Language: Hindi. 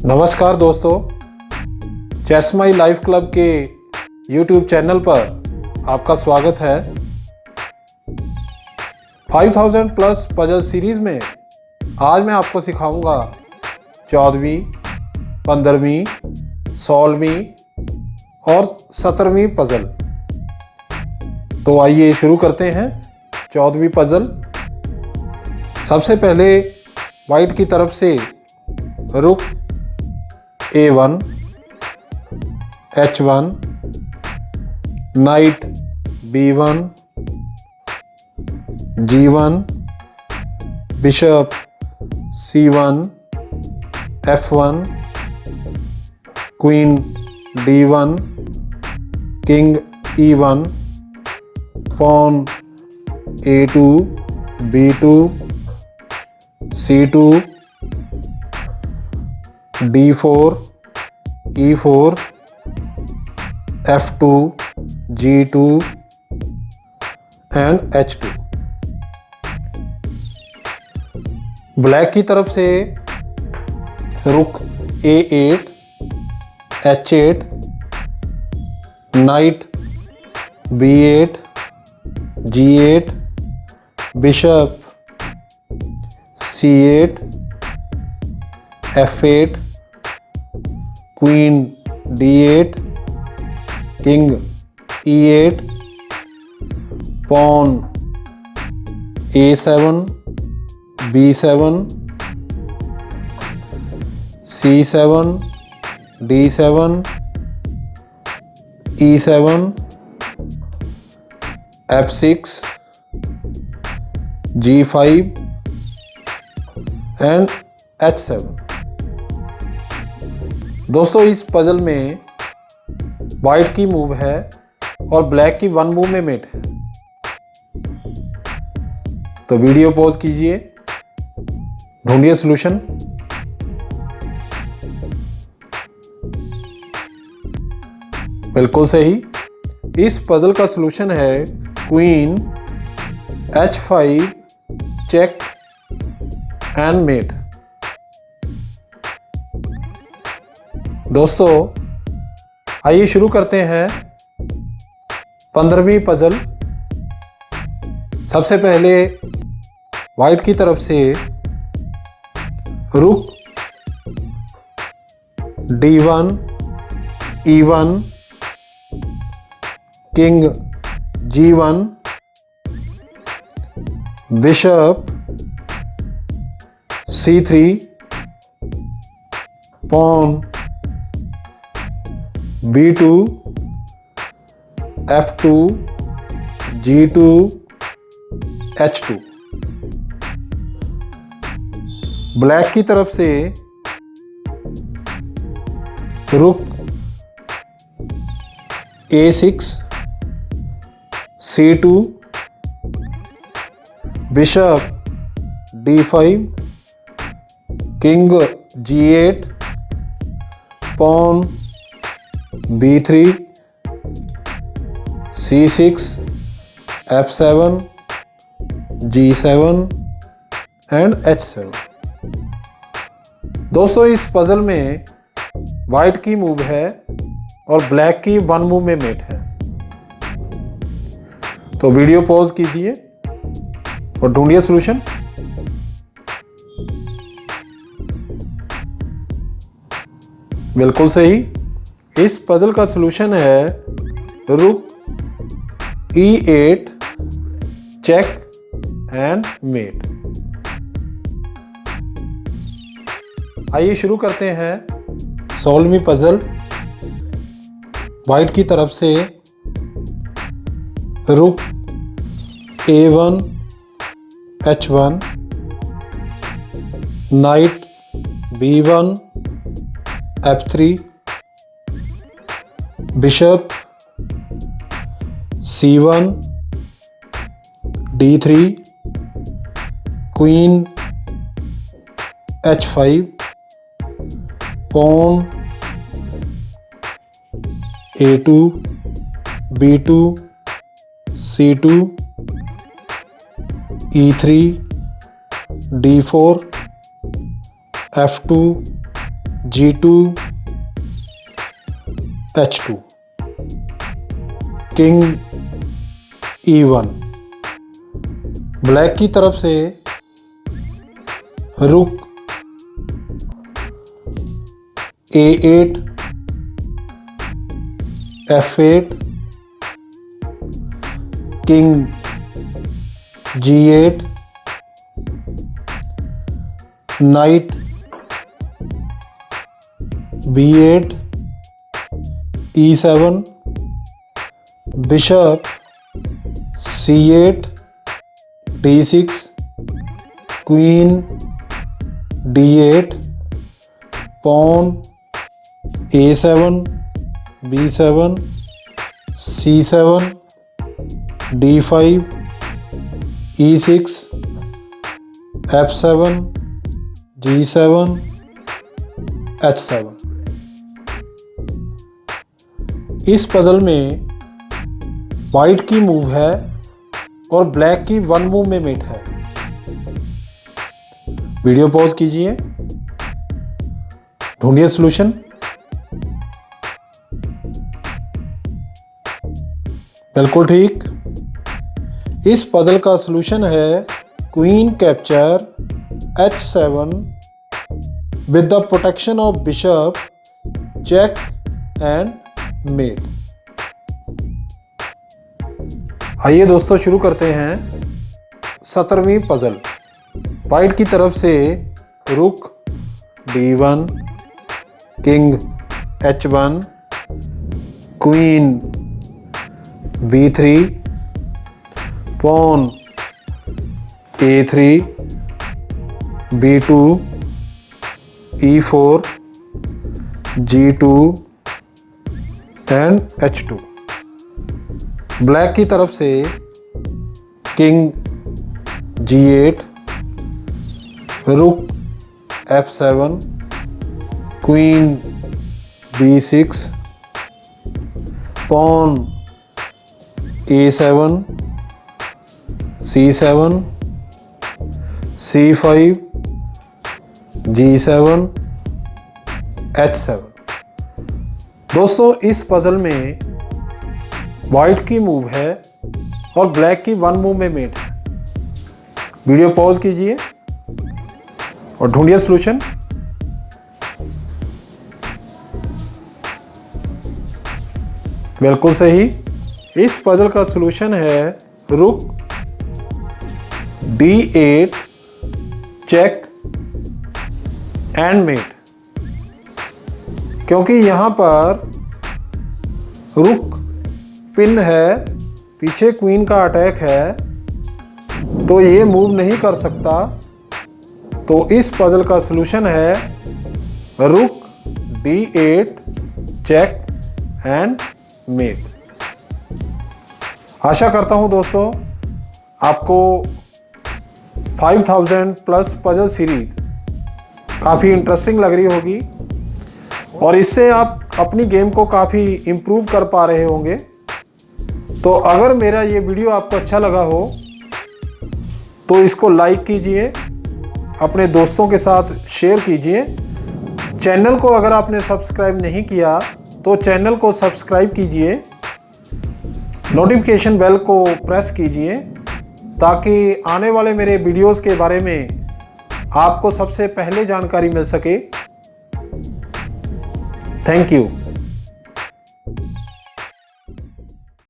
नमस्कार दोस्तों, चेस माई लाइफ क्लब के YouTube चैनल पर आपका स्वागत है। 5000 प्लस पजल सीरीज में आज मैं आपको सिखाऊंगा 14वीं, 15वीं, 16वीं और 17वीं पजल। तो आइए शुरू करते हैं 14वीं पजल। सबसे पहले वाइट की तरफ से rook A1, H1, knight B1, G1, bishop C1, F1, queen D1, king E1, pawn A2, B2, C2, D4, E4, F2, G2 and H2। Black की तरफ से rook A8, H8, knight B8, G8, bishop C8, F8, queen D8, king E8, pawn A7, B7, C7, D7, E7, F6, G5 and H7। दोस्तों, इस पजल में वाइट की मूव है और ब्लैक की वन मूव में मेट है। तो वीडियो पॉज कीजिए, ढूंढिए सॉल्यूशन। बिल्कुल सही, इस पजल का सॉल्यूशन है queen H5 check and met. दोस्तों, आइए शुरू करते हैं 15वीं पजल। सबसे पहले वाइट की तरफ से rook D1, E1, king G1, bishop C3, pawn B2, F2, G2, H2। Black की तरफ से रुक A6, C2, bishop D5, king G8, pawn B3, C6, F7, G7 and H7। दोस्तों, इस पजल में वाइट की मूव है और ब्लैक की वन मूव में मेट है। तो वीडियो पॉज कीजिए और ढूंढिए सॉल्यूशन। बिल्कुल सही, इस पजल का सॉल्यूशन है रुक E8 चेक एंड मेट। आइए शुरू करते हैं 16वीं पजल। वाइट की तरफ से rook A1, H1, knight B1, F3, bishop C1, D3, queen H5, pawn A2, B2, C2, E3, D4, F2, G2 H2, king E1। Black की तरफ से rook A8 F8, king G8, knight B8 E7, bishop C8 D6, queen D8, pawn A7 B7 C7 D5 E6 F7 G7 H7। इस पजल में वाइट की मूव है और ब्लैक की वन मूव में मेट है। वीडियो पॉज कीजिए, ढूंढिए सॉल्यूशन। बिल्कुल ठीक। इस पजल का सॉल्यूशन है queen capture H7 with the protection of bishop, check and mate। आइए दोस्तों शुरू करते हैं 17वीं पजल। वाइट की तरफ से rook D1, king H1, queen B3, pawn A3 B2 E4 G2 and H2। Black की तरफ से किंग G8, रुक F7, queen B6, pawn A7 C7 C5 G7 H7। दोस्तों इस पजल में वाइट की मूव है और ब्लैक की वन मूव में मेट है। वीडियो पॉज कीजिए और ढूंढिए सॉल्यूशन। बिल्कुल सही। इस पजल का सॉल्यूशन है रुक D8 चेक एंड मेट। क्योंकि यहां पर रुक पिन है, पीछे क्वीन का अटैक है, तो ये मूव नहीं कर सकता। तो इस पजल का सॉल्यूशन है रुक D8 चेक एंड मेट। आशा करता हूं दोस्तों आपको 5000 प्लस पजल सीरीज काफ़ी इंटरेस्टिंग लग रही होगी और इससे आप अपनी गेम को काफ़ी इम्प्रूव कर पा रहे होंगे। तो अगर मेरा ये वीडियो आपको अच्छा लगा हो तो इसको लाइक कीजिए, अपने दोस्तों के साथ शेयर कीजिए। चैनल को अगर आपने सब्सक्राइब नहीं किया तो चैनल को सब्सक्राइब कीजिए, नोटिफिकेशन बेल को प्रेस कीजिए ताकि आने वाले मेरे वीडियोस के बारे में आपको सबसे पहले जानकारी मिल सके। Thank you.